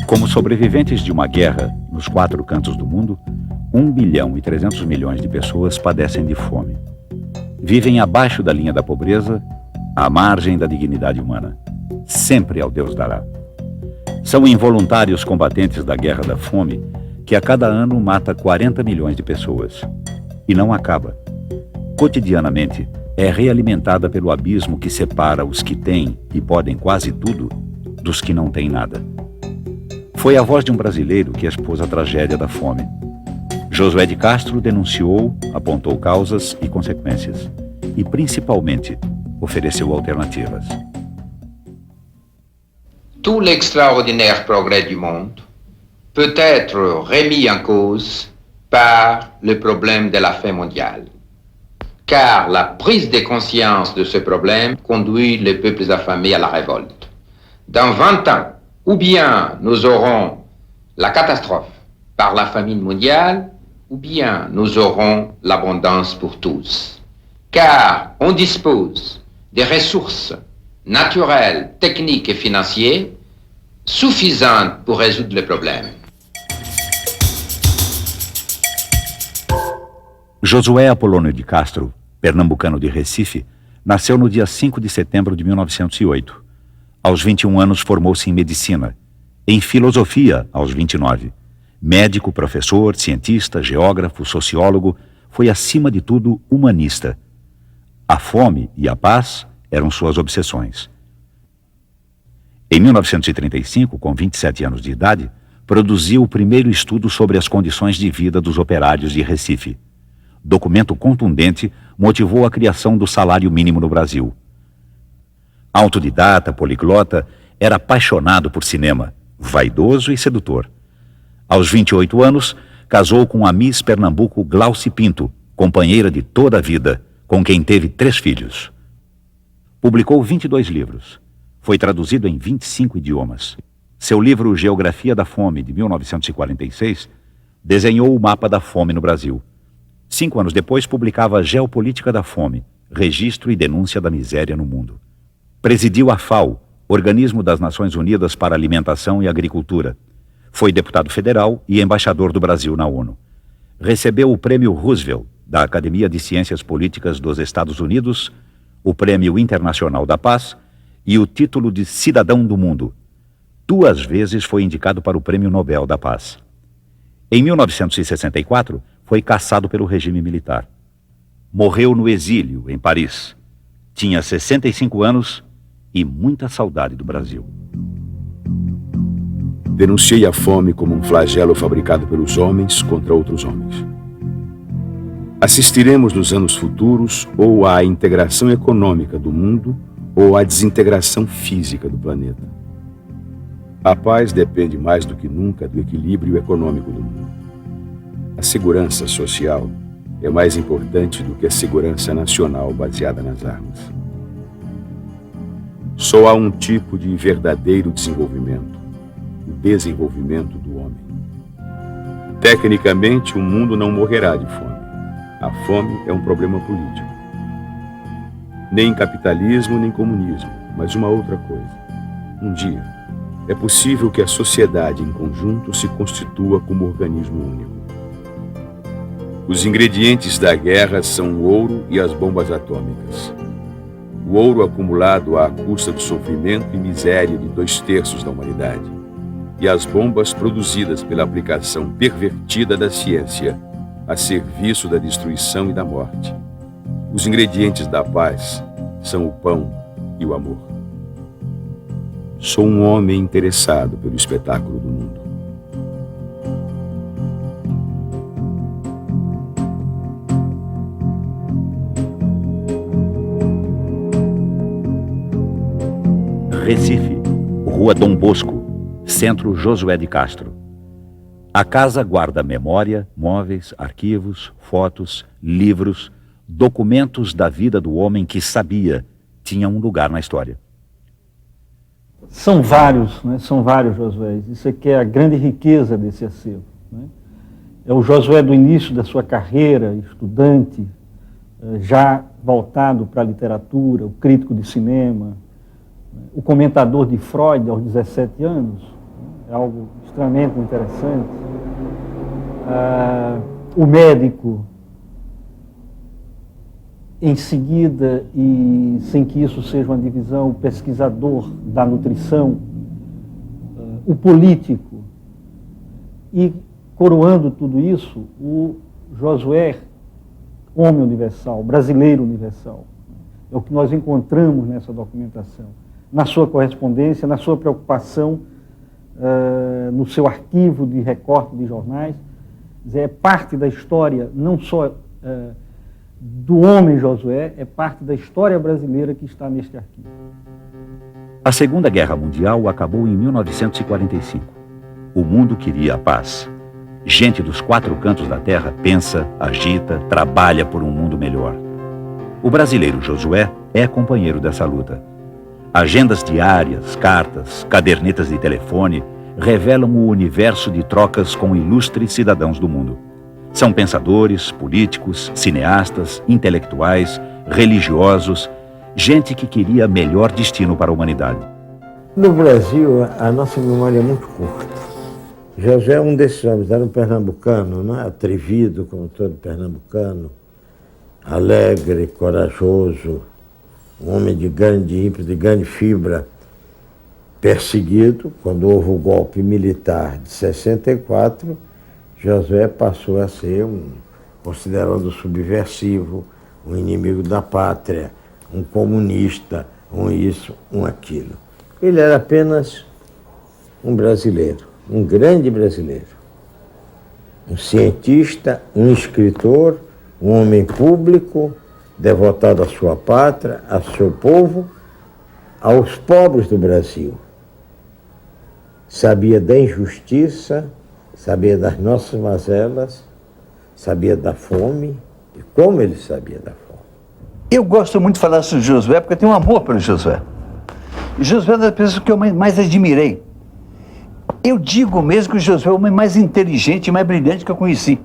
Como sobreviventes de uma guerra nos 4 cantos do mundo, 1,3 bilhão de pessoas padecem de fome. Vivem abaixo da linha da pobreza, à margem da dignidade humana. Sempre ao Deus dará. São involuntários combatentes da guerra da fome que a cada ano mata 40 milhões de pessoas. E não acaba. Cotidianamente, é realimentada pelo abismo que separa os que têm e podem quase tudo dos que não têm nada. Foi a voz de um brasileiro que expôs a tragédia da fome. Josué de Castro denunciou, apontou causas e consequências. E, principalmente, ofereceu alternativas. Tout l'extraordinaire progrès du monde peut être remis en cause par le problème de la faim mondiale. Car la prise de conscience de ce problème conduit les peuples affamés à la révolte. Dans 20 ans, ou bien nous aurons la catastrophe par la famine mondiale, ou bien nous aurons l'abondance pour tous. Car on dispose des ressources naturelles, techniques et financières suffisantes pour résoudre le problème. Josué Apolônio de Castro, pernambucano de Recife, nasceu no dia 5 de setembro de 1908. Aos 21 anos formou-se em medicina, em filosofia aos 29. Médico, professor, cientista, geógrafo, sociólogo, foi acima de tudo humanista. A fome e a paz eram suas obsessões. Em 1935, com 27 anos de idade, produziu o primeiro estudo sobre as condições de vida dos operários de Recife. Documento contundente motivou a criação do salário mínimo no Brasil. Autodidata, poliglota, era apaixonado por cinema, vaidoso e sedutor. Aos 28 anos, casou com a Miss Pernambuco Glauci Pinto, companheira de toda a vida, com quem teve 3 filhos. Publicou 22 livros. Foi traduzido em 25 idiomas. Seu livro Geografia da Fome, de 1946, desenhou o mapa da fome no Brasil. 5 anos depois, publicava Geopolítica da Fome, Registro e Denúncia da Miséria no Mundo. Presidiu a FAO, Organismo das Nações Unidas para Alimentação e Agricultura. Foi deputado federal e embaixador do Brasil na ONU. Recebeu o Prêmio Roosevelt, da Academia de Ciências Políticas dos Estados Unidos, o Prêmio Internacional da Paz e o título de Cidadão do Mundo. 2 vezes foi indicado para o Prêmio Nobel da Paz. Em 1964, foi cassado pelo regime militar. Morreu no exílio, em Paris. Tinha 65 anos e muita saudade do Brasil. Denunciei a fome como um flagelo fabricado pelos homens contra outros homens. Assistiremos nos anos futuros ou à integração econômica do mundo ou à desintegração física do planeta. A paz depende mais do que nunca do equilíbrio econômico do mundo. A segurança social é mais importante do que a segurança nacional baseada nas armas. Só há um tipo de verdadeiro desenvolvimento, o desenvolvimento do homem. Tecnicamente, o mundo não morrerá de fome. A fome é um problema político. Nem capitalismo, nem comunismo, mas uma outra coisa. Um dia, é possível que a sociedade em conjunto se constitua como organismo único. Os ingredientes da guerra são o ouro e as bombas atômicas. O ouro acumulado à custa do sofrimento e miséria de 2/3 da humanidade. E as bombas produzidas pela aplicação pervertida da ciência a serviço da destruição e da morte. Os ingredientes da paz são o pão e o amor. Sou um homem interessado pelo espetáculo do mundo. Recife, Rua Dom Bosco, Centro Josué de Castro. A casa guarda memória, móveis, arquivos, fotos, livros, documentos da vida do homem que sabia tinha um lugar na história. São vários, né? São vários Josués. Isso aqui é a grande riqueza desse acervo, né? É o Josué do início da sua carreira, estudante, já voltado para a literatura, o crítico de cinema, o comentador de Freud aos 17 anos, é algo extremamente interessante, o médico, em seguida, e sem que isso seja uma divisão, o pesquisador da nutrição, o político, e coroando tudo isso, o Josué, homem universal, brasileiro universal. É o que nós encontramos nessa documentação, na sua correspondência, na sua preocupação, no seu arquivo de recorte de jornais. É parte da história, não só do homem Josué, é parte da história brasileira que está neste arquivo. A Segunda Guerra Mundial acabou em 1945. O mundo queria a paz. Gente dos 4 cantos da terra pensa, agita, trabalha por um mundo melhor. O brasileiro Josué é companheiro dessa luta. Agendas diárias, cartas, cadernetas de telefone revelam o universo de trocas com ilustres cidadãos do mundo. São pensadores, políticos, cineastas, intelectuais, religiosos, gente que queria melhor destino para a humanidade. No Brasil, a nossa memória é muito curta. Josué é um desses homens, era um pernambucano, né? Atrevido, como todo pernambucano, alegre, corajoso, um homem de grande ímpeto, de grande fibra, perseguido. Quando houve o golpe militar de 64, Josué passou a ser considerado subversivo, um inimigo da pátria, um comunista, um isso, um aquilo. Ele era apenas um brasileiro, um grande brasileiro, um cientista, um escritor, um homem público, devotado à sua pátria, ao seu povo, aos pobres do Brasil. Sabia da injustiça, sabia das nossas mazelas, sabia da fome, e como ele sabia da fome. Eu gosto muito de falar sobre Josué, porque eu tenho um amor pelo Josué. Josué é uma das pessoas que eu mais admirei. Eu digo mesmo que o Josué é o homem mais inteligente e mais brilhante que eu conheci.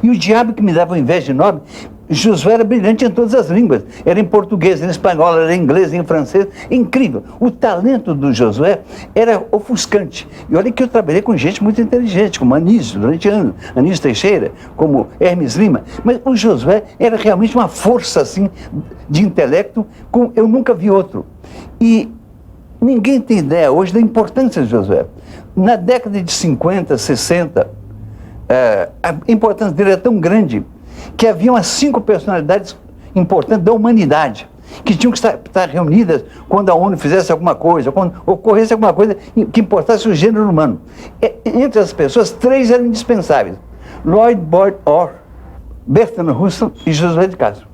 E o diabo que me dava inveja enorme, Josué era brilhante em todas as línguas. Era em português, em espanhol, era em inglês, em francês. Incrível. O talento do Josué era ofuscante. E olha que eu trabalhei com gente muito inteligente, como Anísio, durante anos. Anísio Teixeira, como Hermes Lima. Mas o Josué era realmente uma força, assim, de intelecto, como eu nunca vi outro. E ninguém tem ideia hoje da importância de Josué. Na década de 50, 60, a importância dele era tão grande que havia umas 5 personalidades importantes da humanidade que tinham que estar reunidas quando a ONU fizesse alguma coisa, quando ocorresse alguma coisa que importasse o gênero humano. Entre as pessoas, 3 eram indispensáveis: Lloyd Boyd Orr, Bertrand Russell e Josué de Castro.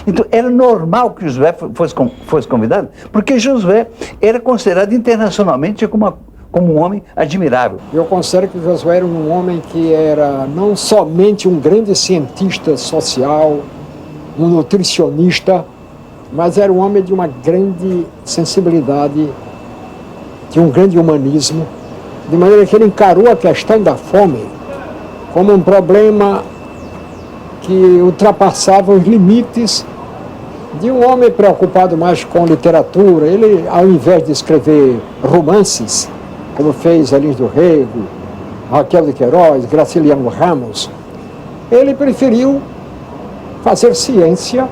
Então, era normal que Josué fosse convidado, porque Josué era considerado internacionalmente como um homem admirável. Eu considero que Josué era um homem que era não somente um grande cientista social, um nutricionista, mas era um homem de uma grande sensibilidade, de um grande humanismo, de maneira que ele encarou a questão da fome como um problema que ultrapassava os limites de um homem preocupado mais com literatura. Ele, ao invés de escrever romances, como fez Elis do Rego, Raquel de Queiroz, Graciliano Ramos, ele preferiu fazer ciência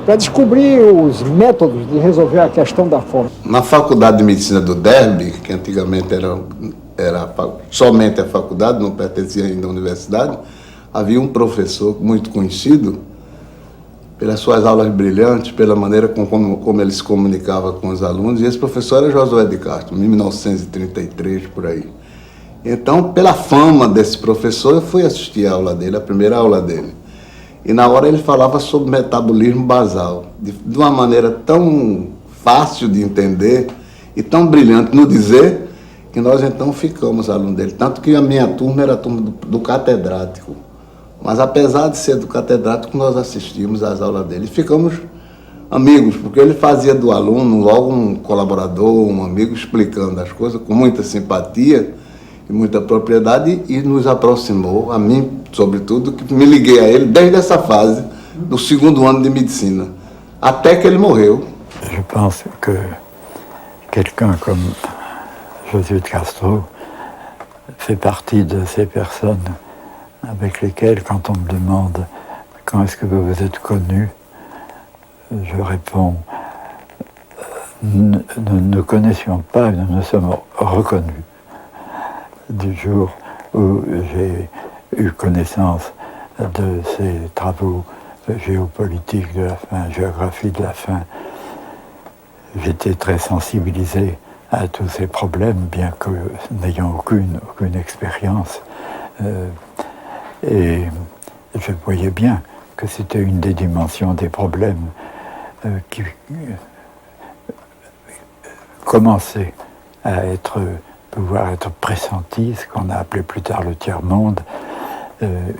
para descobrir os métodos de resolver a questão da fome. Na Faculdade de Medicina do Derby, que antigamente era somente a faculdade, não pertencia ainda à universidade, havia um professor muito conhecido pelas suas aulas brilhantes, pela maneira como ele se comunicava com os alunos, e esse professor era Josué de Castro, em 1933, por aí. Então, pela fama desse professor, eu fui assistir a aula dele, a primeira aula dele. E na hora ele falava sobre metabolismo basal, de uma maneira tão fácil de entender e tão brilhante no dizer, que nós então ficamos alunos dele. Tanto que a minha turma era a turma do catedrático. Mas apesar de ser do catedrático, nós assistimos às aulas dele. Ficamos amigos, porque ele fazia do aluno logo um colaborador, um amigo, explicando as coisas com muita simpatia e muita propriedade, e nos aproximou, a mim, sobretudo, que me liguei a ele desde essa fase do segundo ano de medicina, até que ele morreu. Je pense que quelqu'un comme Josué de Castro fait partie de ces personnes avec lesquelles, quand on me demande quand est-ce que vous vous êtes connu, je réponds nous ne nous connaissions pas, nous nous sommes reconnus du jour où j'ai eu connaissance de ces travaux géopolitiques de la faim, géographie de la faim. J'étais très sensibilisé à tous ces problèmes, bien que n'ayant aucune expérience. Et je voyais bien que c'était une des dimensions des problèmes qui commençait à pouvoir être pressenti, ce qu'on a appelé plus tard le tiers-monde.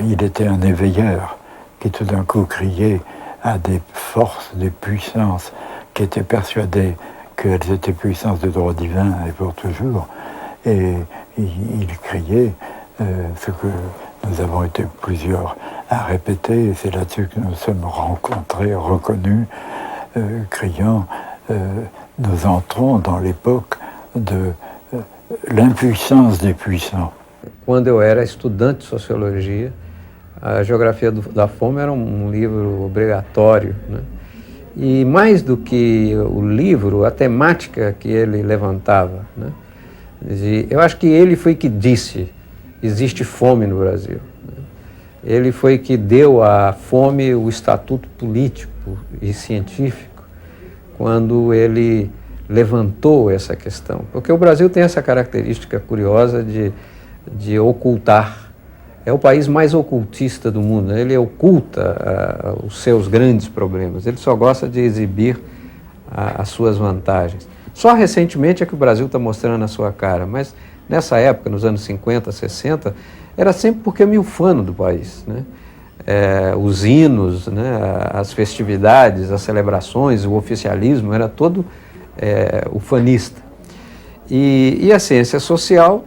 Il était un éveilleur qui tout d'un coup criait à des forces, des puissances qui étaient persuadées qu'elles étaient puissances de droit divin et pour toujours. Et il criait ce que nous avons été plusieurs à répéter, et c'est là-dessus que nous sommes rencontrés, reconnus, criant nous entrons dans l'époque de l'impuissance des puissants. Quando eu era estudante de sociologia, a Geografia da Fome era livro obrigatório, né? E mais do que o livro, a temática que ele levantava, né? Eu acho que ele foi que disse: existe fome no Brasil. Ele foi que deu à fome o estatuto político e científico, quando ele levantou essa questão. Porque o Brasil tem essa característica curiosa de ocultar. É o país mais ocultista do mundo, né? Ele oculta os seus grandes problemas, ele só gosta de exibir as suas vantagens. Só recentemente é que o Brasil está mostrando a sua cara, mas nessa época, nos anos 50, 60, era sempre porque é meio ufano do país, né? Os hinos, né? As festividades, as celebrações, o oficialismo, era todo ufanista. E a ciência social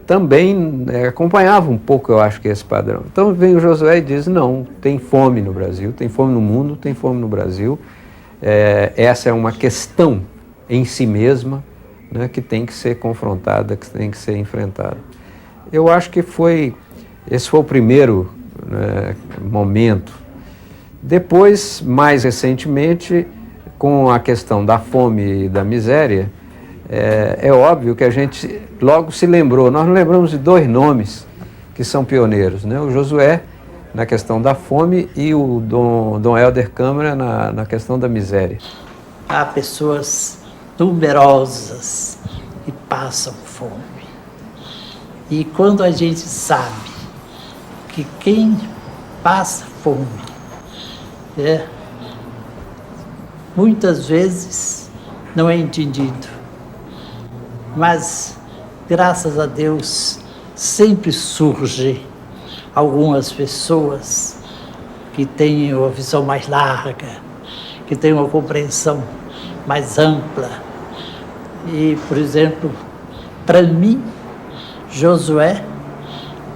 também acompanhava um pouco, eu acho, que esse padrão. Então vem o Josué e diz: não, tem fome no Brasil, tem fome no mundo, tem fome no Brasil. Essa é uma questão em si mesma, né, que tem que ser confrontada, que tem que ser enfrentada. Eu acho que esse foi o primeiro, né, momento. Depois, mais recentemente, com a questão da fome e da miséria, é óbvio que a gente logo se lembrou. Nós lembramos de dois nomes que são pioneiros, né? O Josué na questão da fome e o Dom Helder Câmara na questão da miséria. Há pessoas numerosas que passam fome. E quando a gente sabe que quem passa fome muitas vezes não é entendido. Mas, graças a Deus, sempre surge algumas pessoas que têm uma visão mais larga, que têm uma compreensão mais ampla. E, por exemplo, para mim, Josué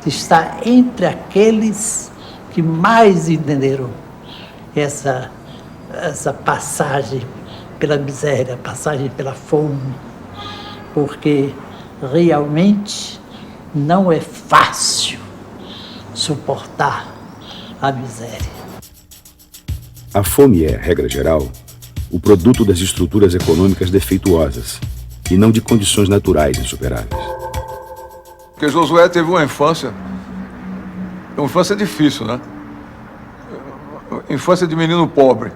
está entre aqueles que mais entenderam essa passagem pela miséria, passagem pela fome, porque realmente não é fácil suportar a miséria. A fome é, regra geral, o produto das estruturas econômicas defeituosas e não de condições naturais insuperáveis. Porque Josué teve uma infância difícil, né? Infância de menino pobre.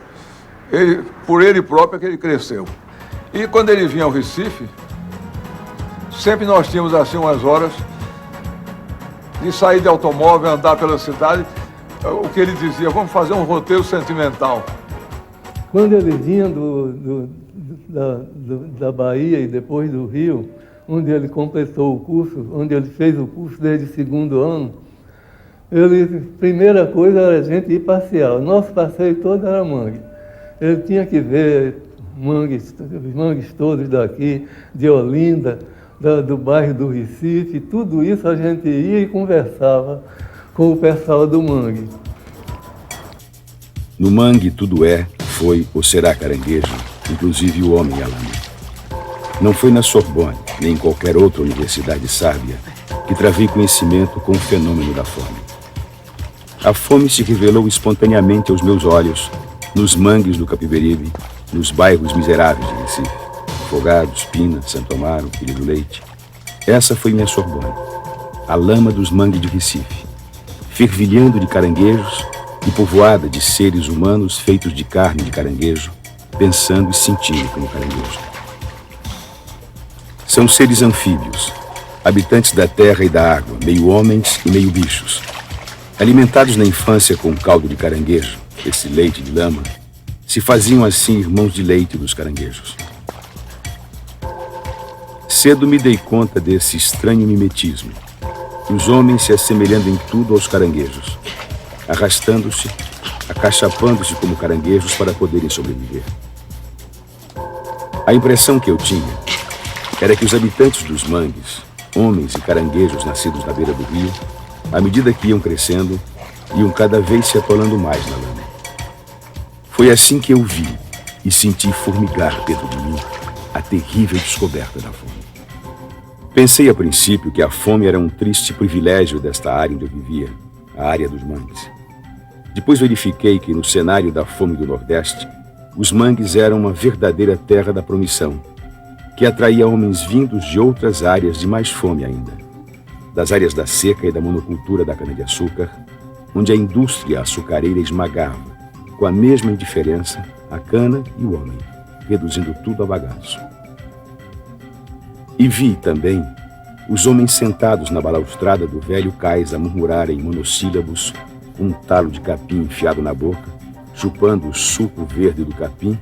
Por ele próprio é que ele cresceu. E quando ele vinha ao Recife, sempre nós tínhamos assim umas horas de sair de automóvel, andar pela cidade. O que ele dizia: vamos fazer um roteiro sentimental. Quando ele vinha da Bahia e depois do Rio, onde ele completou o curso, onde ele fez o curso desde o segundo ano, primeira coisa era a gente ir passear. O nosso passeio todo era mangue. Ele tinha que ver os mangues todos daqui, de Olinda, do bairro do Recife, tudo isso a gente ia e conversava com o pessoal do mangue. No mangue tudo é, foi ou será caranguejo, inclusive o homem e a lama. Não foi na Sorbonne, nem em qualquer outra universidade sábia, que travei conhecimento com o fenômeno da fome. A fome se revelou espontaneamente aos meus olhos, nos mangues do Capiberibe, nos bairros miseráveis de Recife, Afogados, Pina, Santo Amaro, Filho do Leite. Essa foi minha Sorbonne, a lama dos mangues de Recife, fervilhando de caranguejos e povoada de seres humanos feitos de carne de caranguejo, pensando e sentindo como caranguejo. São seres anfíbios, habitantes da terra e da água, meio homens e meio bichos. Alimentados na infância com caldo de caranguejo, esse leite de lama, se faziam assim irmãos de leite dos caranguejos. Cedo me dei conta desse estranho mimetismo, os homens se assemelhando em tudo aos caranguejos, arrastando-se, acachapando-se como caranguejos para poderem sobreviver. A impressão que eu tinha era que os habitantes dos mangues, homens e caranguejos nascidos na beira do rio, à medida que iam crescendo, iam cada vez se atolando mais na lama. Foi assim que eu vi e senti formigar dentro de mim a terrível descoberta da fome. Pensei a princípio que a fome era um triste privilégio desta área onde eu vivia, a área dos mangues. Depois verifiquei que no cenário da fome do Nordeste, os mangues eram uma verdadeira terra da promissão, que atraía homens vindos de outras áreas de mais fome ainda, das áreas da seca e da monocultura da cana-de-açúcar, onde a indústria açucareira esmagava, com a mesma indiferença, a cana e o homem, reduzindo tudo a bagaço. E vi também os homens sentados na balaustrada do velho cais a murmurarem em monossílabos, com um talo de capim enfiado na boca, chupando o suco verde do capim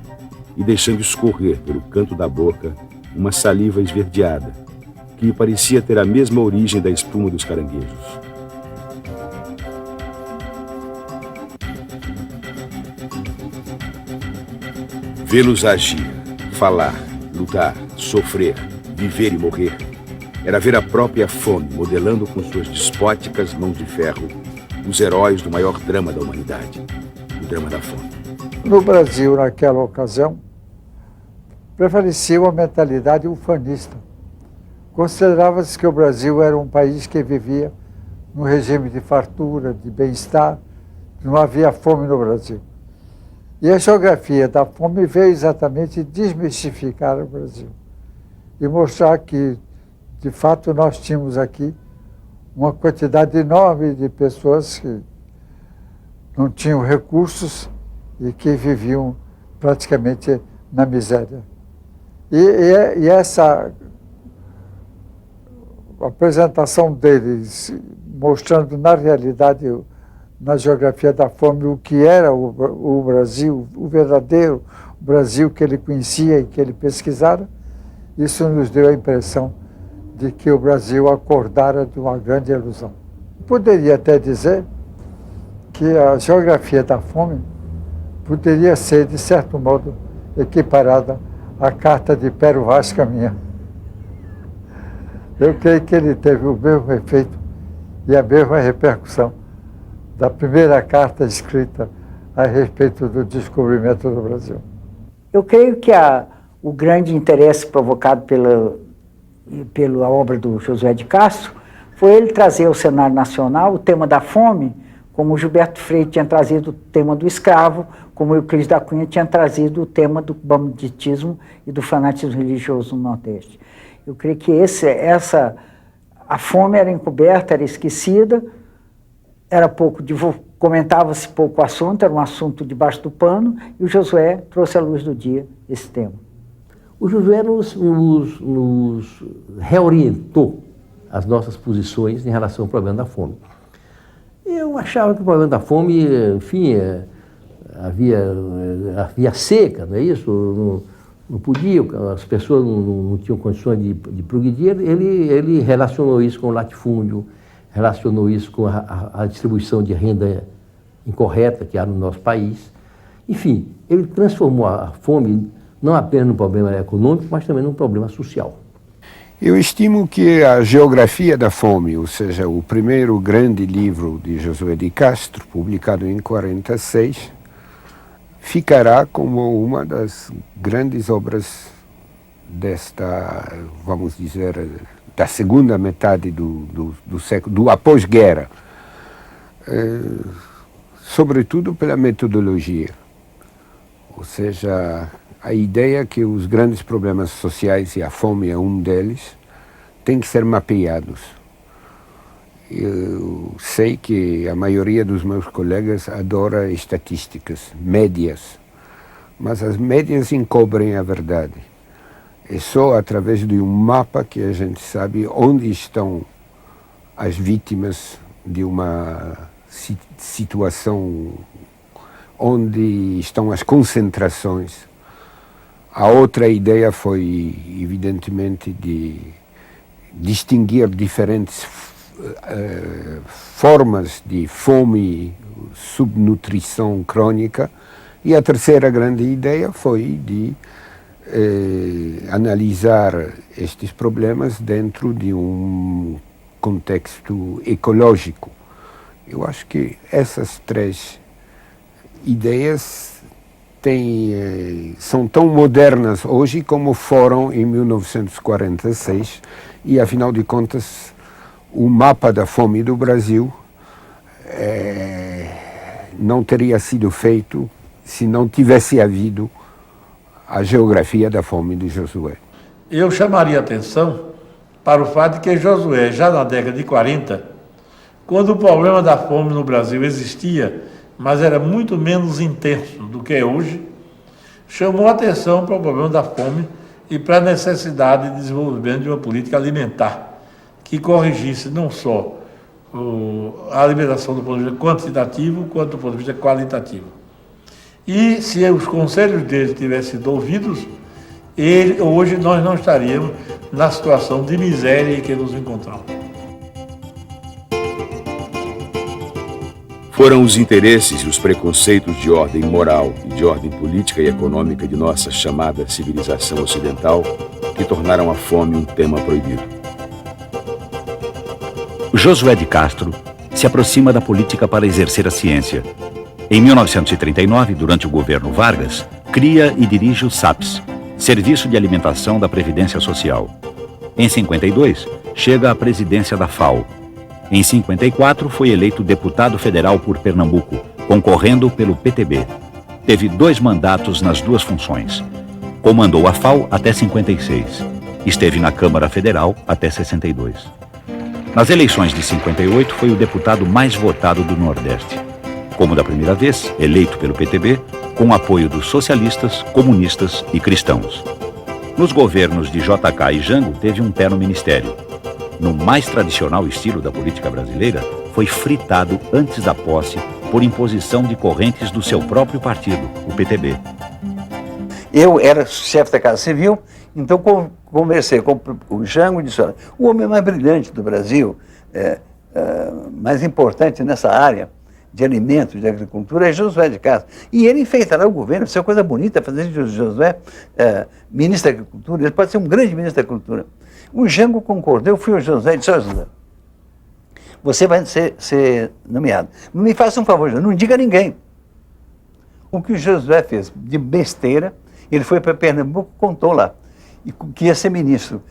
e deixando escorrer pelo canto da boca uma saliva esverdeada, que parecia ter a mesma origem da espuma dos caranguejos. Vê-los agir, falar, lutar, sofrer, viver e morrer, era ver a própria fome modelando com suas despóticas mãos de ferro os heróis do maior drama da humanidade, o drama da fome. No Brasil, naquela ocasião, prevalecia uma mentalidade ufanista. Considerava-se que o Brasil era um país que vivia num regime de fartura, de bem-estar, não havia fome no Brasil. E a geografia da fome veio exatamente desmistificar o Brasil e mostrar que, de fato, nós tínhamos aqui uma quantidade enorme de pessoas que não tinham recursos e que viviam praticamente na miséria. E essa apresentação deles, mostrando na realidade, na geografia da fome, o que era o Brasil, o verdadeiro Brasil que ele conhecia e que ele pesquisara, isso nos deu a impressão de que o Brasil acordara de uma grande ilusão. Poderia até dizer que a geografia da fome poderia ser, de certo modo, equiparada à carta de Pero Vaz Caminha. Eu creio que ele teve o mesmo efeito e a mesma repercussão da primeira carta escrita a respeito do descobrimento do Brasil. Eu creio que o grande interesse provocado pela obra do Josué de Castro foi ele trazer ao cenário nacional o tema da fome, como o Gilberto Freire tinha trazido o tema do escravo, como o Euclides da Cunha tinha trazido o tema do banditismo e do fanatismo religioso no Nordeste. Eu creio que a fome era encoberta, era esquecida, era pouco comentava-se pouco o assunto, era um assunto debaixo do pano, e o Josué trouxe à luz do dia esse tema. O Josué nos reorientou as nossas posições em relação ao problema da fome. Eu achava que o problema da fome, enfim, havia seca, não é isso? Não podia, as pessoas não tinham condições de progredir. Ele relacionou isso com o latifúndio, relacionou isso com a distribuição de renda incorreta que há no nosso país. Enfim, ele transformou a fome não apenas num problema econômico, mas também num problema social. Eu estimo que a Geografia da Fome, ou seja, o primeiro grande livro de Josué de Castro, publicado em 1946, ficará como uma das grandes obras desta, vamos dizer, da segunda metade do século, do após-guerra, sobretudo pela metodologia, ou seja, a ideia que os grandes problemas sociais, e a fome é um deles, têm que ser mapeados. Eu sei que a maioria dos meus colegas adora estatísticas, médias, mas as médias encobrem a verdade. É só através de um mapa que a gente sabe onde estão as vítimas de uma situação, onde estão as concentrações. A outra ideia foi, evidentemente, de distinguir diferentes formas de fome, subnutrição crônica, e a terceira grande ideia foi de analisar estes problemas dentro de um contexto ecológico. Eu acho que essas três ideias são tão modernas hoje como foram em 1946, e afinal de contas o mapa da fome do Brasil não teria sido feito se não tivesse havido a geografia da fome de Josué. Eu chamaria atenção para o fato de que Josué, já na década de 40, quando o problema da fome no Brasil existia, mas era muito menos intenso do que é hoje, chamou atenção para o problema da fome e para a necessidade de desenvolvimento de uma política alimentar que corrigisse não só a alimentação do ponto de vista quantitativo, quanto do ponto de vista qualitativo. E se os conselhos dele tivessem sido ouvidos, hoje nós não estaríamos na situação de miséria em que nos encontramos. Foram os interesses e os preconceitos de ordem moral e de ordem política e econômica de nossa chamada civilização ocidental que tornaram a fome um tema proibido. Josué de Castro se aproxima da política para exercer a ciência. Em 1939, durante o governo Vargas, cria e dirige o SAPS, Serviço de Alimentação da Previdência Social. Em 52, chega à presidência da FAO. Em 54, foi eleito deputado federal por Pernambuco, concorrendo pelo PTB. Teve 2 mandatos nas 2 funções. Comandou a FAO até 56. Esteve na Câmara Federal até 62. Nas eleições de 58, foi o deputado mais votado do Nordeste. Como da primeira vez, eleito pelo PTB, com apoio dos socialistas, comunistas e cristãos. Nos governos de JK e Jango, teve um pé no ministério. No mais tradicional estilo da política brasileira, foi fritado antes da posse por imposição de correntes do seu próprio partido, o PTB. Eu era chefe da Casa Civil, então conversei com o Jango e disse: olha, o homem mais brilhante do Brasil, mais importante nessa área de alimentos, de agricultura, é Josué de Castro. E ele enfeitará o governo, isso é uma coisa bonita, fazer de Josué ministro da Agricultura, ele pode ser um grande ministro da Agricultura. O Jango concordou, eu fui ao Josué e disse: olha, Josué, você vai ser nomeado. Me faça um favor, não diga a ninguém. O que o Josué fez de besteira, ele foi para Pernambuco, contou lá, que ia ser ministro.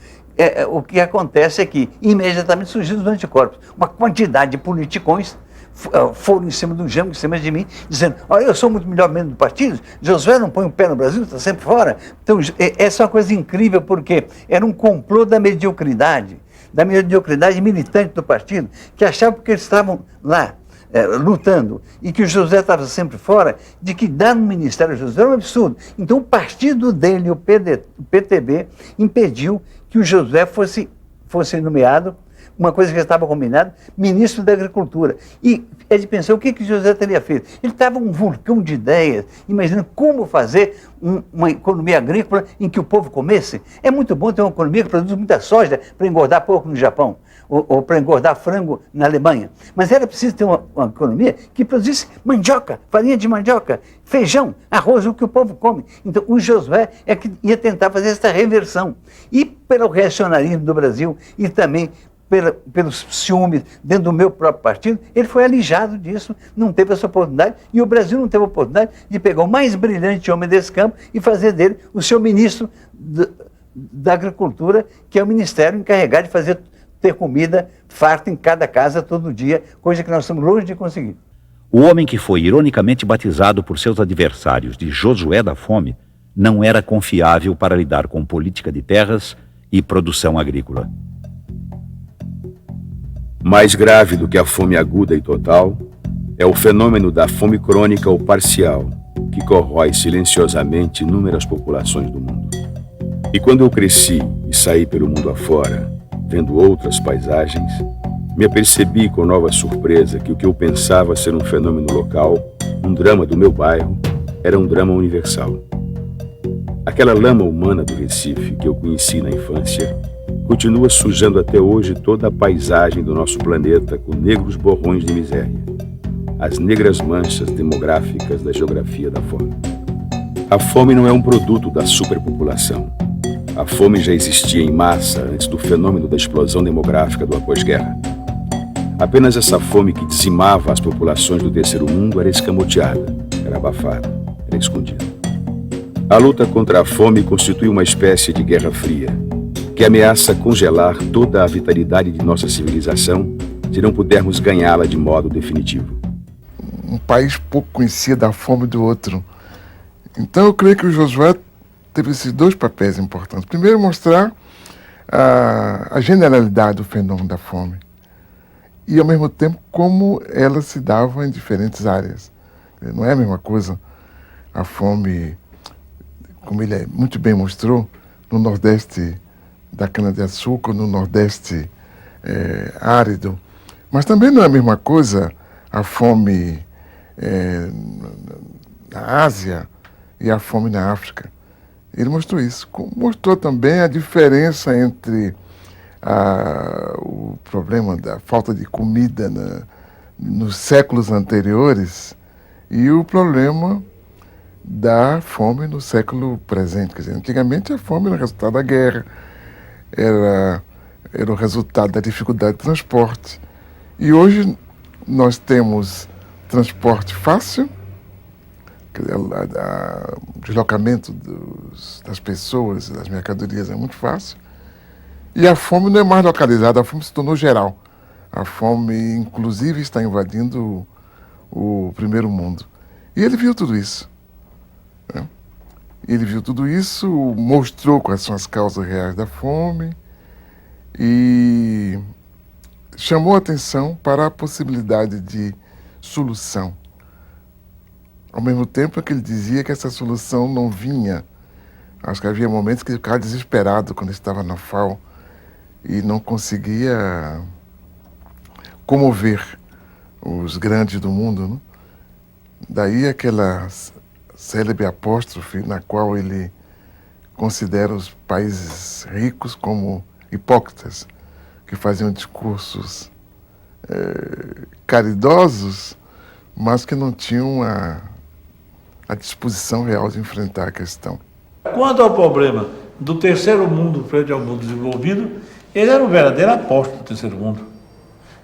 O que acontece é que imediatamente surgiram os anticorpos. Uma quantidade de politicões foram em cima do Jango, em cima de mim, dizendo: olha, eu sou muito melhor membro do partido, Josué não põe o pé no Brasil, está sempre fora. Então, essa é uma coisa incrível, porque era um complô da mediocridade militante do partido, que achavam que eles estavam lá, lutando, e que o Josué estava sempre fora, de que dar no Ministério Josué era um absurdo. Então o partido dele, o PTB, impediu que o Josué fosse nomeado, uma coisa que já estava combinada, ministro da Agricultura. E é de pensar o que o Josué teria feito. Ele estava um vulcão de ideias, imaginando como fazer uma economia agrícola em que o povo comesse. É muito bom ter uma economia que produz muita soja para engordar pouco no Japão, ou para engordar frango na Alemanha. Mas era preciso ter uma economia que produzisse mandioca, farinha de mandioca, feijão, arroz, o que o povo come. Então o Josué é que ia tentar fazer essa reversão. E pelo reacionarismo do Brasil, e também pelos ciúmes dentro do meu próprio partido, ele foi alijado disso, não teve essa oportunidade, e o Brasil não teve a oportunidade de pegar o mais brilhante homem desse campo e fazer dele o seu ministro da Agricultura, que é o ministério encarregado de ter comida farta em cada casa todo dia, coisa que nós estamos longe de conseguir. O homem que foi ironicamente batizado por seus adversários de Josué da Fome não era confiável para lidar com política de terras e produção agrícola. Mais grave do que a fome aguda e total é o fenômeno da fome crônica ou parcial, que corrói silenciosamente inúmeras populações do mundo. E quando eu cresci e saí pelo mundo afora, vendo outras paisagens, me apercebi com nova surpresa que o que eu pensava ser um fenômeno local, um drama do meu bairro, era um drama universal. Aquela lama humana do Recife que eu conheci na infância continua sujando até hoje toda a paisagem do nosso planeta com negros borrões de miséria, as negras manchas demográficas da geografia da fome. A fome não é um produto da superpopulação. A fome já existia em massa antes do fenômeno da explosão demográfica do após-guerra. Apenas essa fome que dizimava as populações do terceiro mundo era escamoteada, era abafada, era escondida. A luta contra a fome constitui uma espécie de guerra fria, que ameaça congelar toda a vitalidade de nossa civilização se não pudermos ganhá-la de modo definitivo. Um país pouco conhecia da fome do outro. Então eu creio que o Josué teve esses dois papéis importantes. Primeiro, mostrar a generalidade do fenômeno da fome e, ao mesmo tempo, como ela se dava em diferentes áreas. Não é a mesma coisa a fome, como ele muito bem mostrou, no Nordeste da cana-de-açúcar, no Nordeste árido. Mas também não é a mesma coisa a fome na Ásia e a fome na África. Ele mostrou isso. Mostrou também a diferença entre o problema da falta de comida nos séculos anteriores e o problema da fome no século presente. Quer dizer, antigamente a fome era resultado da guerra, era o resultado da dificuldade de transporte. E hoje nós temos transporte fácil, o deslocamento das pessoas, das mercadorias é muito fácil, e a fome não é mais localizada, a fome se tornou geral. A fome, inclusive, está invadindo o primeiro mundo. E ele viu tudo isso. Né? Ele viu tudo isso, mostrou quais são as causas reais da fome e chamou a atenção para a possibilidade de solução. Ao mesmo tempo que ele dizia que essa solução não vinha. Acho que havia momentos que ele ficava desesperado quando estava na FAO e não conseguia comover os grandes do mundo. Né? Daí aquela célebre apóstrofe na qual ele considera os países ricos como hipócritas, que faziam discursos caridosos, mas que não tinham a disposição real de enfrentar a questão. Quanto ao problema do terceiro mundo frente ao mundo desenvolvido, ele era um verdadeiro apóstolo do terceiro mundo.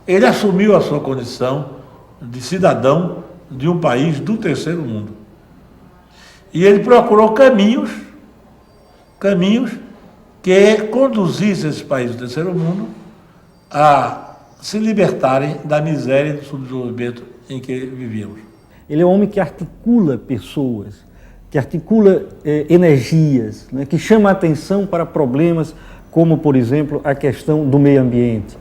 Ele assumiu a sua condição de cidadão de um país do terceiro mundo. E ele procurou caminhos que conduzissem esse país do terceiro mundo a se libertarem da miséria e do subdesenvolvimento em que vivíamos. Ele é um homem que articula pessoas, que articula energias, né, que chama a atenção para problemas como, por exemplo, a questão do meio ambiente.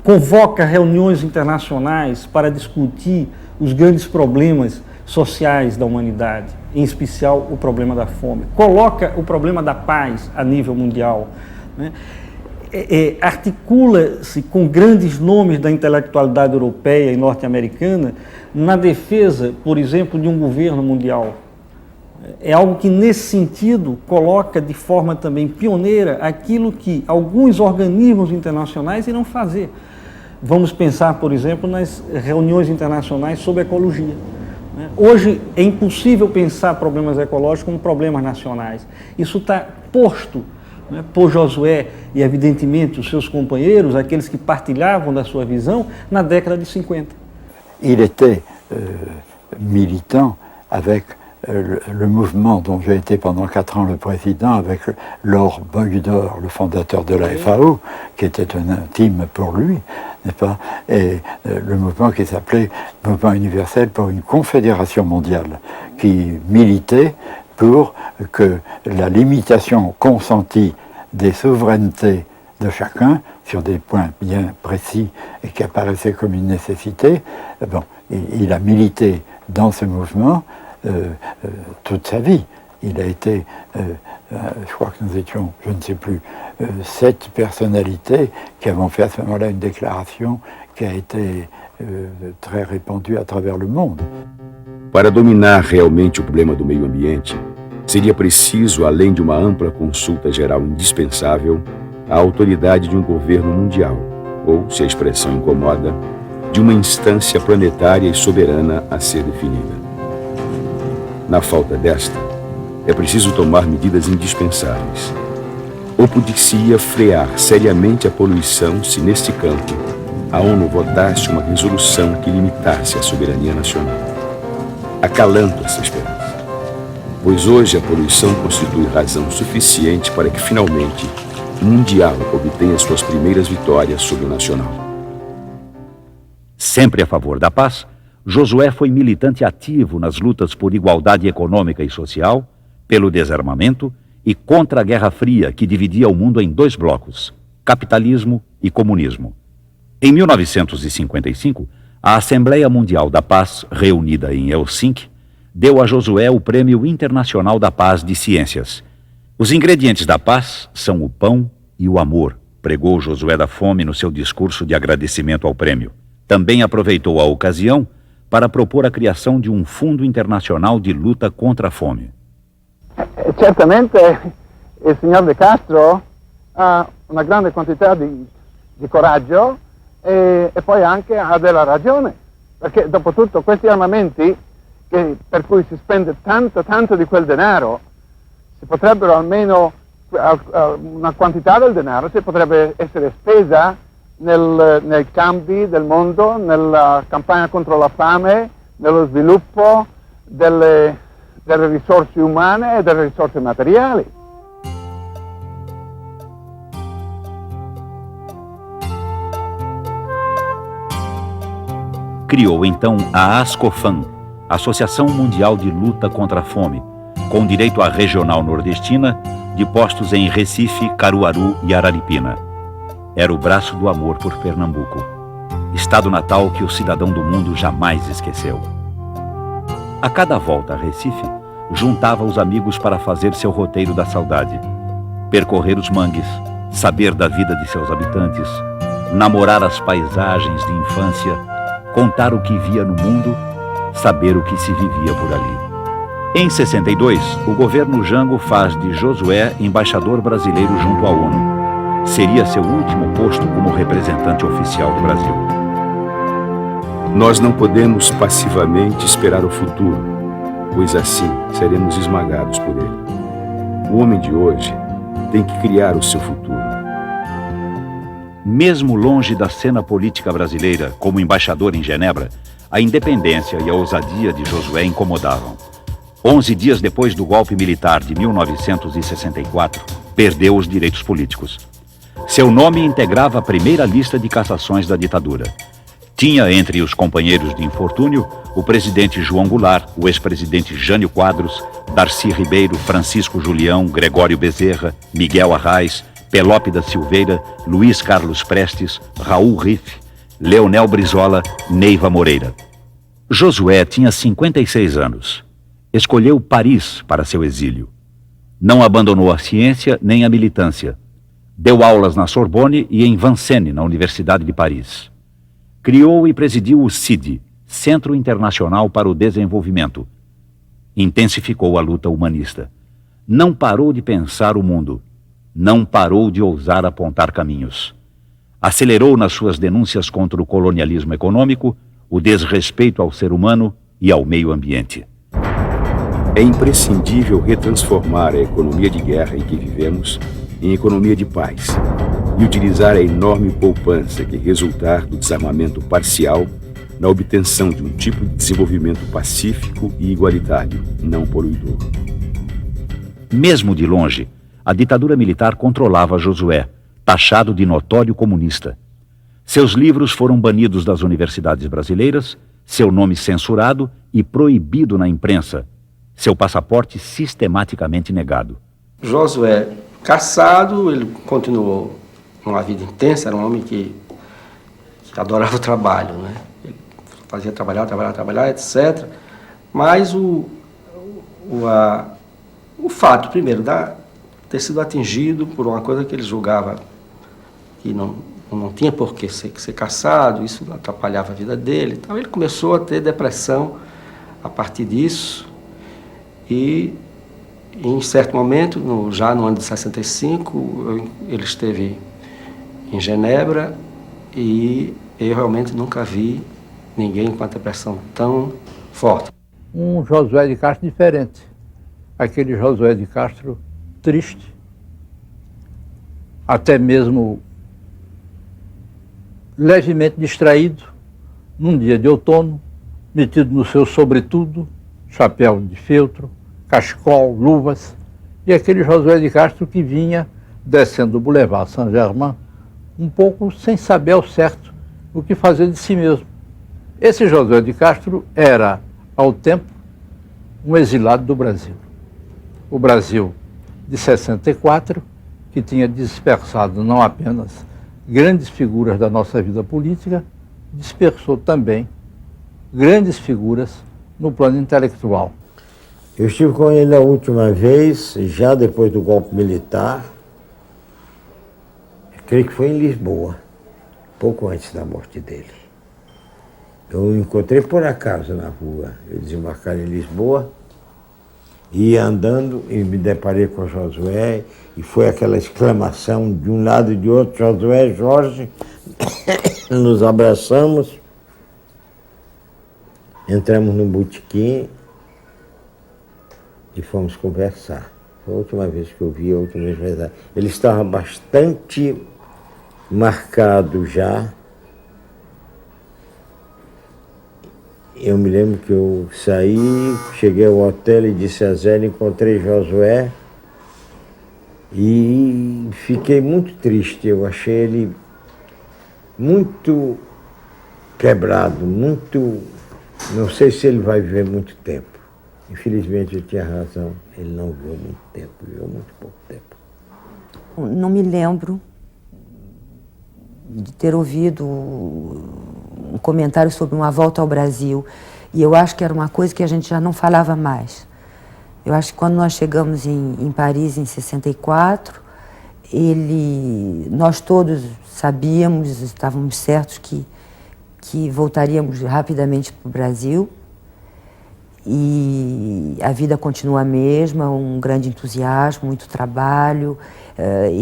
Convoca reuniões internacionais para discutir os grandes problemas sociais da humanidade, em especial o problema da fome. Coloca o problema da paz a nível mundial. Né? Articula-se com grandes nomes da intelectualidade europeia e norte-americana na defesa, por exemplo, de um governo mundial. É algo que, nesse sentido, coloca de forma também pioneira aquilo que alguns organismos internacionais irão fazer. Vamos pensar, por exemplo, nas reuniões internacionais sobre ecologia. Hoje é impossível pensar problemas ecológicos como problemas nacionais. Isso está posto né, por Josué e, evidentemente, os seus companheiros, aqueles que partilhavam da sua visão, na década de 50. Il était militant avec le mouvement dont j'ai été pendant 4 ans le président, avec Laure Beugdor, le fondateur de la FAO, qui était un intime pour lui, n'est-ce pas? Et le mouvement qui s'appelait Mouvement universel pour une confédération mondiale, qui militait pour que la limitation consentie des souverainetés de chacun, sur des points bien précis et qui apparaissaient comme une nécessité, bon, il a milité dans ce mouvement toute sa vie. Il a été, je crois que nous étions, je ne sais plus, 7 personnalités qui avons fait à ce moment-là une déclaration qui a été très répandue à travers le monde. Para dominar realmente o problema do meio ambiente, seria preciso, além de uma ampla consulta geral indispensável, a autoridade de um governo mundial, ou, se a expressão incomoda, de uma instância planetária e soberana a ser definida. Na falta desta, é preciso tomar medidas indispensáveis. Ou poder-se-ia frear seriamente a poluição se, neste campo, a ONU votasse uma resolução que limitasse a soberania nacional. Acalanto essa esperança, pois hoje a poluição constitui razão suficiente para que, finalmente, o mundial obtenha suas primeiras vitórias sobre o nacional. Sempre a favor da paz, Josué foi militante ativo nas lutas por igualdade econômica e social, pelo desarmamento e contra a Guerra Fria, que dividia o mundo em 2 blocos, capitalismo e comunismo. Em 1955, a Assembleia Mundial da Paz, reunida em Helsinki, deu a Josué o Prêmio Internacional da Paz de Ciências. Os ingredientes da paz são o pão e o amor, pregou Josué da Fome no seu discurso de agradecimento ao prêmio. Também aproveitou a ocasião para propor a criação de um fundo internacional de luta contra a fome. Certamente il signor De Castro ha una grande quantità di coraggio e poi anche ha della ragione, perché dopo tutto questi armamenti per cui si spende tanto di quel denaro, si potrebbero almeno, una quantità del denaro si potrebbe essere spesa nei campi del mondo, nella campagna contro la fame, nello sviluppo delle risorse umane e delle risorse materiali. Criou então a ASCOFAM, Associação Mundial de Luta contra a Fome, com direito à regional nordestina, de postos em Recife, Caruaru e Araripina. Era o braço do amor por Pernambuco, estado natal que o cidadão do mundo jamais esqueceu. A cada volta a Recife, juntava os amigos para fazer seu roteiro da saudade, percorrer os mangues, saber da vida de seus habitantes, namorar as paisagens de infância, contar o que via no mundo, saber o que se vivia por ali. Em 62, o governo Jango faz de Josué embaixador brasileiro junto à ONU. Seria seu último posto como representante oficial do Brasil. Nós não podemos passivamente esperar o futuro, pois assim seremos esmagados por ele. O homem de hoje tem que criar o seu futuro. Mesmo longe da cena política brasileira, como embaixador em Genebra, a independência e a ousadia de Josué incomodavam. 11 dias depois do golpe militar de 1964, perdeu os direitos políticos. Seu nome integrava a primeira lista de cassações da ditadura. Tinha entre os companheiros de infortúnio o presidente João Goulart, o ex-presidente Jânio Quadros, Darcy Ribeiro, Francisco Julião, Gregório Bezerra, Miguel Arraes, Pelópida Silveira, Luiz Carlos Prestes, Raul Riff, Leonel Brizola, Neiva Moreira. Josué tinha 56 anos. Escolheu Paris para seu exílio. Não abandonou a ciência nem a militância. Deu aulas na Sorbonne e em Vincennes, na Universidade de Paris. Criou e presidiu o CID, Centro Internacional para o Desenvolvimento. Intensificou a luta humanista. Não parou de pensar o mundo. Não parou de ousar apontar caminhos. Acelerou nas suas denúncias contra o colonialismo econômico, o desrespeito ao ser humano e ao meio ambiente. É imprescindível retransformar a economia de guerra em que vivemos em economia de paz e utilizar a enorme poupança que resultar do desarmamento parcial na obtenção de um tipo de desenvolvimento pacífico e igualitário, não poluidor. Mesmo de longe, a ditadura militar controlava Josué, taxado de notório comunista. Seus livros foram banidos das universidades brasileiras, seu nome censurado e proibido na imprensa, seu passaporte sistematicamente negado. Josué, caçado, ele continuou uma vida intensa, era um homem que adorava o trabalho, né? Ele fazia trabalhar, etc. Mas o fato, primeiro, de ter sido atingido por uma coisa que ele julgava que não tinha por que ser caçado, isso atrapalhava a vida dele. Então ele começou a ter depressão a partir disso e em certo momento, já no ano de 65, ele esteve em Genebra e eu realmente nunca vi ninguém com a depressão tão forte. Um Josué de Castro diferente. Aquele Josué de Castro triste, até mesmo levemente distraído, num dia de outono, metido no seu sobretudo, chapéu de feltro, cachecol, luvas, e aquele Josué de Castro que vinha descendo o Boulevard Saint-Germain, um pouco sem saber ao certo o que fazer de si mesmo. Esse Josué de Castro era, ao tempo, um exilado do Brasil. O Brasil de 64, que tinha dispersado não apenas grandes figuras da nossa vida política, dispersou também grandes figuras no plano intelectual. Eu estive com ele a última vez, já depois do golpe militar, creio que foi em Lisboa, pouco antes da morte dele. Eu o encontrei por acaso na rua, eu desembarcar em Lisboa, ia andando e me deparei com o Josué, e foi aquela exclamação de um lado e de outro, Josué, Jorge, nos abraçamos, entramos no botequim e fomos conversar. Foi a última vez que eu vi, a última vez. Ele estava bastante marcado já. Eu me lembro que eu saí, cheguei ao hotel e disse a Zé, encontrei Josué e fiquei muito triste. Eu achei ele muito quebrado, muito... Não sei se ele vai viver muito tempo. Infelizmente, eu tinha razão. Ele não viveu muito tempo, viveu muito pouco tempo. Não me lembro de ter ouvido um comentário sobre uma volta ao Brasil. E eu acho que era uma coisa que a gente já não falava mais. Eu acho que quando nós chegamos em Paris, em 64, nós todos sabíamos, estávamos certos que voltaríamos rapidamente para o Brasil. E a vida continua a mesma, um grande entusiasmo, muito trabalho.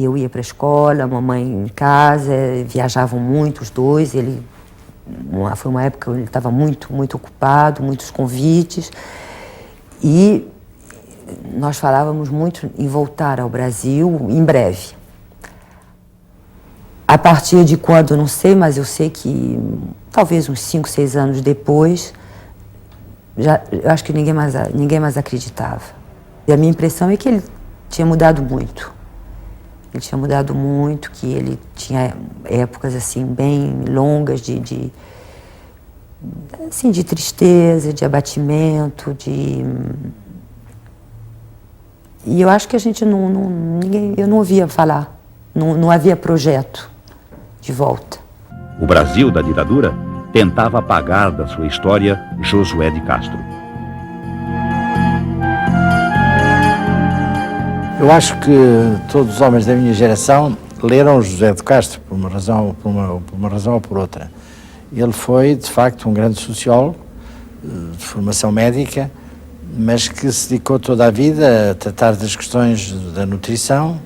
Eu ia para a escola, a mamãe em casa, viajavam muito os dois. Foi uma época que ele estava muito, muito ocupado, muitos convites. E nós falávamos muito em voltar ao Brasil em breve. A partir de quando, não sei, mas eu sei que talvez uns 5, 6 anos depois, eu acho que ninguém mais acreditava. E a minha impressão é que ele tinha mudado muito. Ele tinha mudado muito, que ele tinha épocas assim bem longas de tristeza, de abatimento, E eu acho que a gente eu não ouvia falar, não havia projeto de volta. O Brasil da ditadura tentava apagar da sua história Josué de Castro. Eu acho que todos os homens da minha geração leram José de Castro, por uma razão ou por outra. Ele foi, de facto, um grande sociólogo, de formação médica, mas que se dedicou toda a vida a tratar das questões da nutrição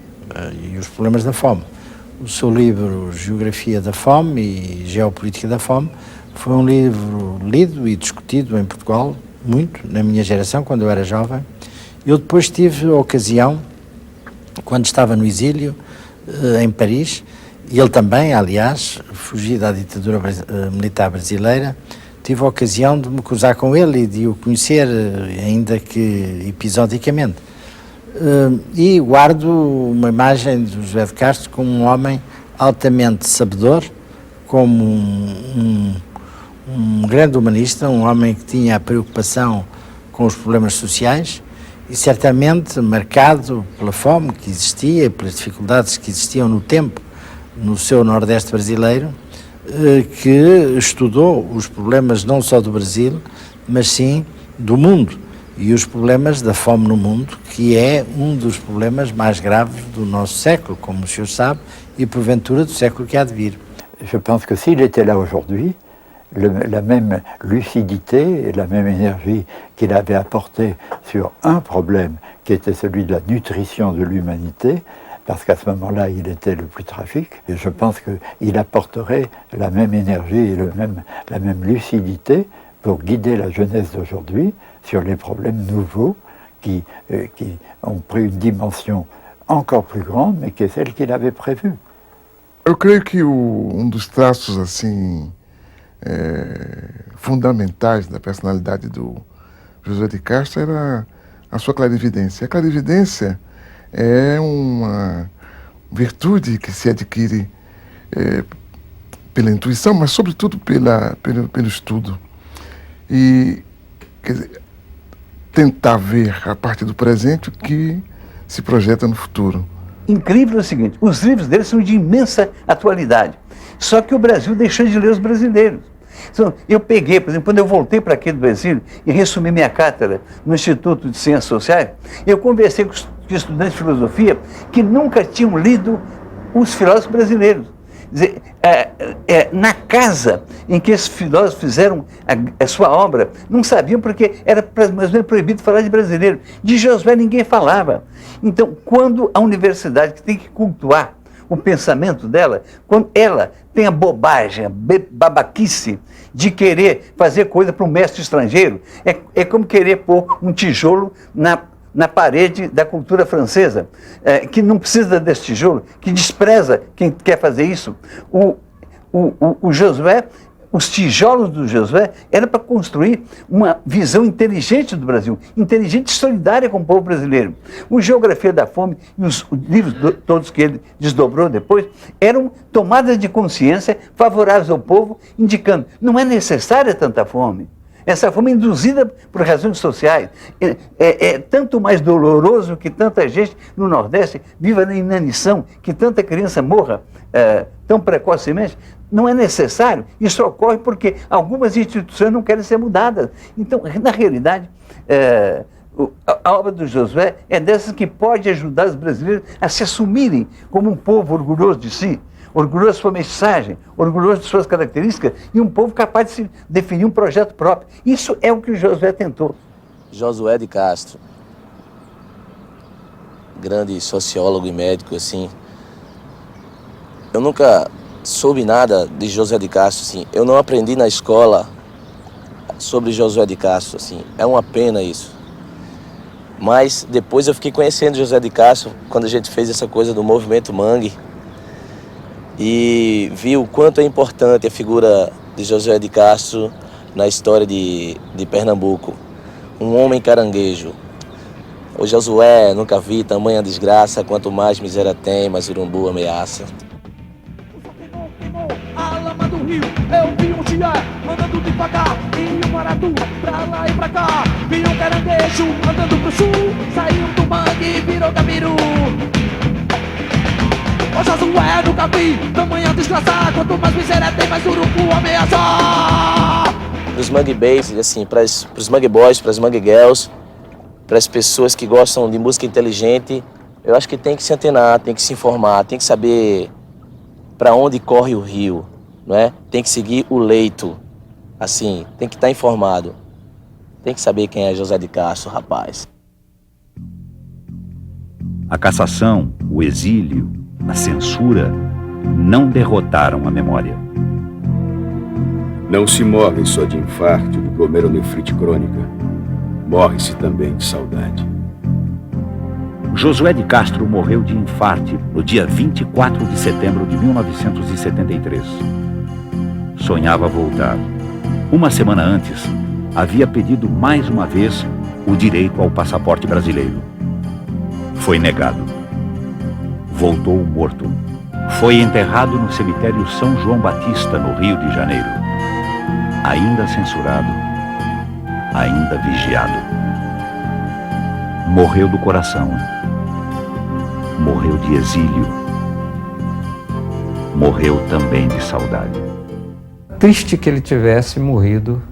e os problemas da fome. O seu livro Geografia da Fome e Geopolítica da Fome foi um livro lido e discutido em Portugal, muito, na minha geração, quando eu era jovem. Eu depois tive a ocasião, quando estava no exílio, em Paris. E ele também, aliás, fugido da ditadura militar brasileira, tive a ocasião de me cruzar com ele e de o conhecer, ainda que episodicamente. E guardo uma imagem do José de Castro como um homem altamente sabedor, como um grande humanista, um homem que tinha a preocupação com os problemas sociais e certamente marcado pela fome que existia e pelas dificuldades que existiam no tempo no seu Nordeste brasileiro, que estudou os problemas não só do Brasil, mas sim do mundo e os problemas da fome no mundo, que é um dos problemas mais graves do nosso século, como o senhor sabe, e porventura do século que há de vir. Je pense que s'il était là aujourd'hui, la même lucidité et la même énergie qu'il avait apporté sur un problème qui était celui de la nutrition de l'humanité, parce qu'à ce moment-là, il était le plus tragique, et je pense qu'il apporterait la même énergie et la même lucidité pour guider la jeunesse d'aujourd'hui sur les problèmes nouveaux qui ont pris une dimension encore plus grande, mais qui est celle qu'il avait prévue. Eu creio que dos traços assim fundamentais da personalidade do José de Castro era a sua clarividência. A clarividência é uma virtude que se adquire pela intuição, mas sobretudo pelo estudo. E quer dizer, tentar ver a partir do presente o que se projeta no futuro. Incrível é o seguinte, os livros deles são de imensa atualidade, só que o Brasil deixou de ler os brasileiros. Então, eu peguei, por exemplo, quando eu voltei para aqui do Exílio e ressumi minha cátedra no Instituto de Ciências Sociais, eu conversei com estudantes de filosofia que nunca tinham lido os filósofos brasileiros. Quer dizer, na casa em que esses filósofos fizeram a sua obra, não sabiam porque era mais ou menos proibido falar de brasileiro. De Josué ninguém falava. Então, quando a universidade que tem que cultuar o pensamento dela, quando ela tem a bobagem, a babaquice de querer fazer coisa para um mestre estrangeiro, é como querer pôr um tijolo na parede da cultura francesa, que não precisa desse tijolo, que despreza quem quer fazer isso. O Josué, os tijolos do Josué eram para construir uma visão inteligente do Brasil, inteligente e solidária com o povo brasileiro. O Geografia da Fome e os livros todos que ele desdobrou depois eram tomadas de consciência favoráveis ao povo, indicando não é necessária tanta fome. Essa fome induzida por razões sociais é tanto mais doloroso que tanta gente no Nordeste viva na inanição, que tanta criança morra tão precocemente. Não é necessário. Isso ocorre porque algumas instituições não querem ser mudadas. Então, na realidade, a obra do Josué é dessas que pode ajudar os brasileiros a se assumirem como um povo orgulhoso de si, orgulhoso de sua mensagem, orgulhoso de suas características e um povo capaz de se definir um projeto próprio. Isso é o que o Josué tentou. Josué de Castro, grande sociólogo e médico, assim. Eu nunca soube nada de José de Castro, assim. Eu não aprendi na escola sobre Josué de Castro, assim. É uma pena isso. Mas depois eu fiquei conhecendo José de Castro quando a gente fez essa coisa do movimento Mangue. E vi o quanto é importante a figura de José de Castro na história de Pernambuco. Um homem caranguejo. O Josué, nunca vi tamanha desgraça, quanto mais miséria tem, mais urubu ameaça. A lama do rio, eu vi um chia andando devagar e um maratu pra lá e pra cá. Vi um caranguejo andando pro sul, saiu do mangue e virou gabiru. O Josué nunca vi tamanha desgraça, quanto mais miséria tem, mais urubu ameaça. Pros Mangue Bass, assim, pros Mangue Boys, pras Mangue Girls, pras pessoas que gostam de música inteligente, eu acho que tem que se antenar, tem que se informar, tem que saber para onde corre o rio, não é? Tem que seguir o leito, assim, tem que estar informado. Tem que saber quem é José de Castro, rapaz. A cassação, o exílio, a censura não derrotaram a memória. Não se morre só de infarto, de glomerulonefrite crônica. Morre-se também de saudade. O Josué de Castro morreu de infarte no dia 24 de setembro de 1973. Sonhava voltar. Uma semana antes, havia pedido mais uma vez o direito ao passaporte brasileiro. Foi negado. Voltou morto. Foi enterrado no cemitério São João Batista, no Rio de Janeiro. Ainda censurado, ainda vigiado. Morreu do coração. Morreu de exílio. Morreu também de saudade. Triste que ele tivesse morrido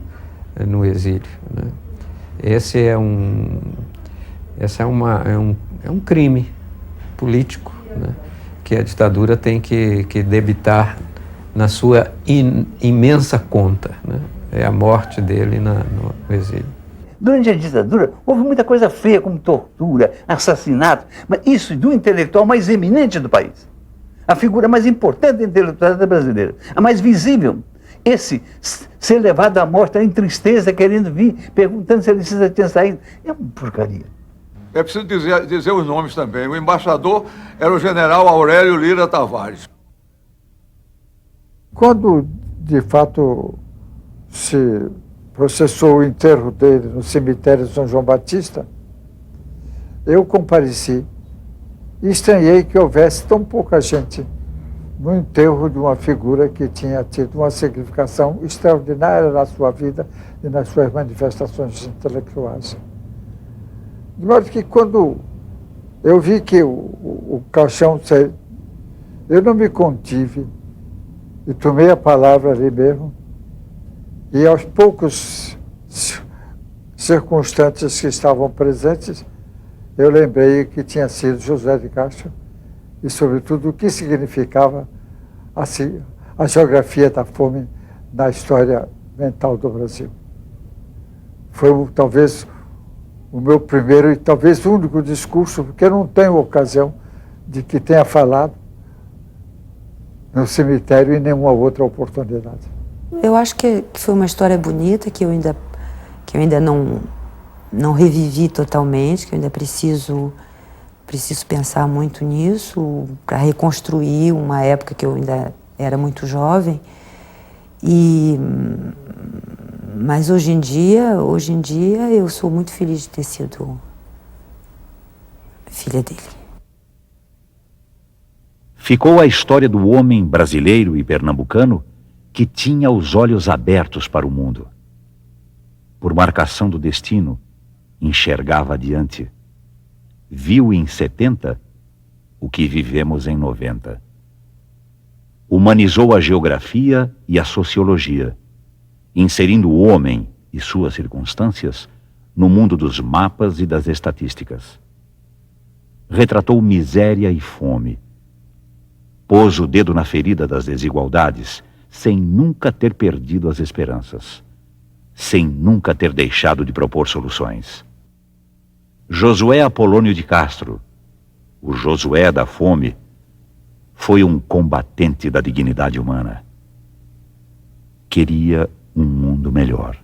no exílio, né? Esse é um crime político, né, que a ditadura tem que debitar na sua imensa conta, né? É a morte dele no exílio. Durante a ditadura, houve muita coisa feia, como tortura, assassinato, mas isso do intelectual mais eminente do país. A figura mais importante da intelectualidade brasileira, a mais visível. Esse ser levado à morte em tristeza, querendo vir, perguntando se ele tinha saído. É uma porcaria. É preciso dizer os nomes também. O embaixador era o general Aurélio Lira Tavares. Quando, de fato, se processou o enterro dele no cemitério de São João Batista, eu compareci e estranhei que houvesse tão pouca gente no enterro de uma figura que tinha tido uma significação extraordinária na sua vida e nas suas manifestações intelectuais. De modo que quando eu vi que o caixão saiu, eu não me contive e tomei a palavra ali mesmo, e aos poucos circunstantes que estavam presentes, eu lembrei que tinha sido José de Castro e, sobretudo, o que significava a geografia da fome na história mental do Brasil. Foi talvez o meu primeiro e talvez único discurso, porque eu não tenho ocasião de que tenha falado no cemitério em nenhuma outra oportunidade. Eu acho que foi uma história bonita, que eu ainda não revivi totalmente, que eu ainda preciso pensar muito nisso para reconstruir uma época que eu ainda era muito jovem. Mas hoje em dia eu sou muito feliz de ter sido filha dele. Ficou a história do homem brasileiro e pernambucano que tinha os olhos abertos para o mundo. Por marcação do destino, enxergava adiante. Viu em 70 o que vivemos em 90. Humanizou a geografia e a sociologia, inserindo o homem e suas circunstâncias no mundo dos mapas e das estatísticas. Retratou miséria e fome. Pôs o dedo na ferida das desigualdades, sem nunca ter perdido as esperanças, sem nunca ter deixado de propor soluções. Josué Apolônio de Castro, o Josué da fome, foi um combatente da dignidade humana. Queria um mundo melhor.